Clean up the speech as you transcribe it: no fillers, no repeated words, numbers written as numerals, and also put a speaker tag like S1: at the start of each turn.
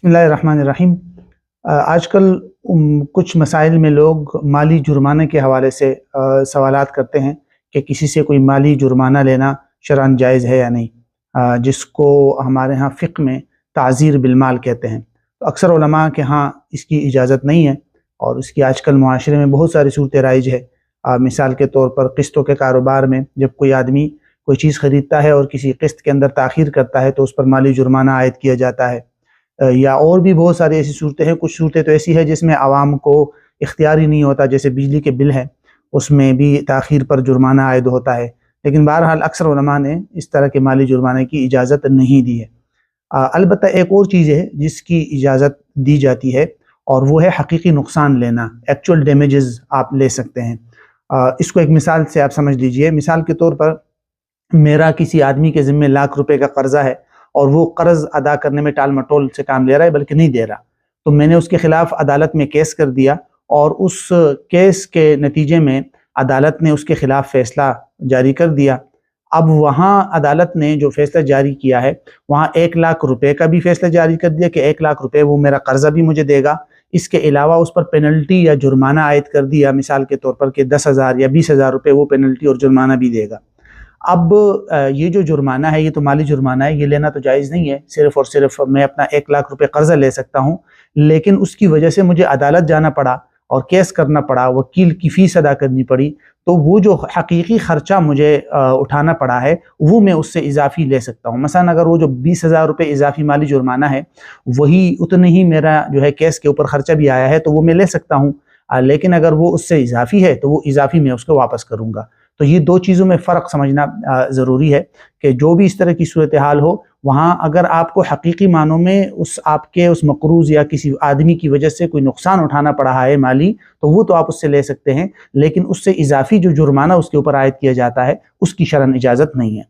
S1: बिस्मिल्लाहिर्रहमानिर्रहीम। आजकल कुछ मसाइल में लोग माली जुर्माने के हवाले से सवालात करते हैं कि किसी से कोई माली जुर्माना लेना शरअन जायज़ है या नहीं, जिसको हमारे यहाँ फ़िक़्ह में ताज़ीर बिलमाल कहते हैं। तो अक्सर उलमा के यहाँ इसकी इजाज़त नहीं है और इसकी आजकल मुआशरे में बहुत सारी सूरतें राइज है। मिसाल के तौर पर क़िस्तों के कारोबार में जब कोई आदमी कोई चीज़ ख़रीदता है और किसी क़िस्त के अंदर ताख़ीर करता है तो उस पर माली जुर्माना आयद किया जाता है। या और भी बहुत सारी ऐसी सूरतें हैं। कुछ सूरतें तो ऐसी है जिसमें आवाम को इख्तियार ही नहीं होता, जैसे बिजली के बिल हैं उसमें भी ताख़ीर पर जुर्माना आयद होता है। लेकिन बहरहाल अक्सर उलमा ने इस तरह के माली जुर्माने की इजाज़त नहीं दी है। अलबत्ता एक और चीज़ है जिसकी इजाज़त दी जाती है और वो है हकीकी नुकसान लेना, एक्चुअल डैमेजेस आप ले सकते हैं। इसको एक मिसाल से आप समझ लीजिए। मिसाल के तौर पर मेरा किसी आदमी के ज़िम्मे लाख रुपए का कर्जा है और वो कर्ज अदा करने में टाल मटोल से काम ले रहा है, बल्कि नहीं दे रहा, तो मैंने उसके खिलाफ अदालत में केस कर दिया और उस केस के नतीजे में अदालत ने उसके खिलाफ फैसला जारी कर दिया। अब वहाँ अदालत ने जो फैसला जारी किया है वहाँ 1 लाख रुपए का भी फैसला जारी कर दिया कि 1 लाख रुपए वो मेरा कर्जा भी मुझे देगा। इसके अलावा उस पर पेनल्टी या जुर्माना आयद कर दिया, मिसाल के तौर पर कि 10,000 या 20,000 रुपये वो पेनल्टी और जुर्माना भी देगा। अब ये जो जुर्माना है ये तो माली जुर्माना है, ये लेना तो जायज़ नहीं है। सिर्फ़ और सिर्फ मैं अपना 1 लाख रुपए कर्जा ले सकता हूँ, लेकिन उसकी वजह से मुझे अदालत जाना पड़ा और केस करना पड़ा, वकील की फ़ीस अदा करनी पड़ी, तो वो जो हकीकी ख़र्चा मुझे उठाना पड़ा है वो मैं उससे इजाफ़ी ले सकता हूँ। मसलन अगर वो जो 20,000 रुपये इजाफ़ी माली जुर्माना है वही उतने ही मेरा जो है केस के ऊपर ख़र्चा भी आया है तो वो मैं ले सकता हूँ, लेकिन अगर वो उससे इजाफ़ी है तो वो इजाफ़ी मैं उसको वापस करूँगा। तो ये दो चीज़ों में फ़र्क समझना ज़रूरी है कि जो भी इस तरह की सूरत हाल हो वहाँ अगर आपको हकीकी मानों में उस आपके उस मक़रूज़ या किसी आदमी की वजह से कोई नुकसान उठाना पड़ा है माली, तो वो तो आप उससे ले सकते हैं, लेकिन उससे इजाफ़ी जो जुर्माना उसके ऊपर आयद किया जाता है उसकी शरअन इजाज़त नहीं है।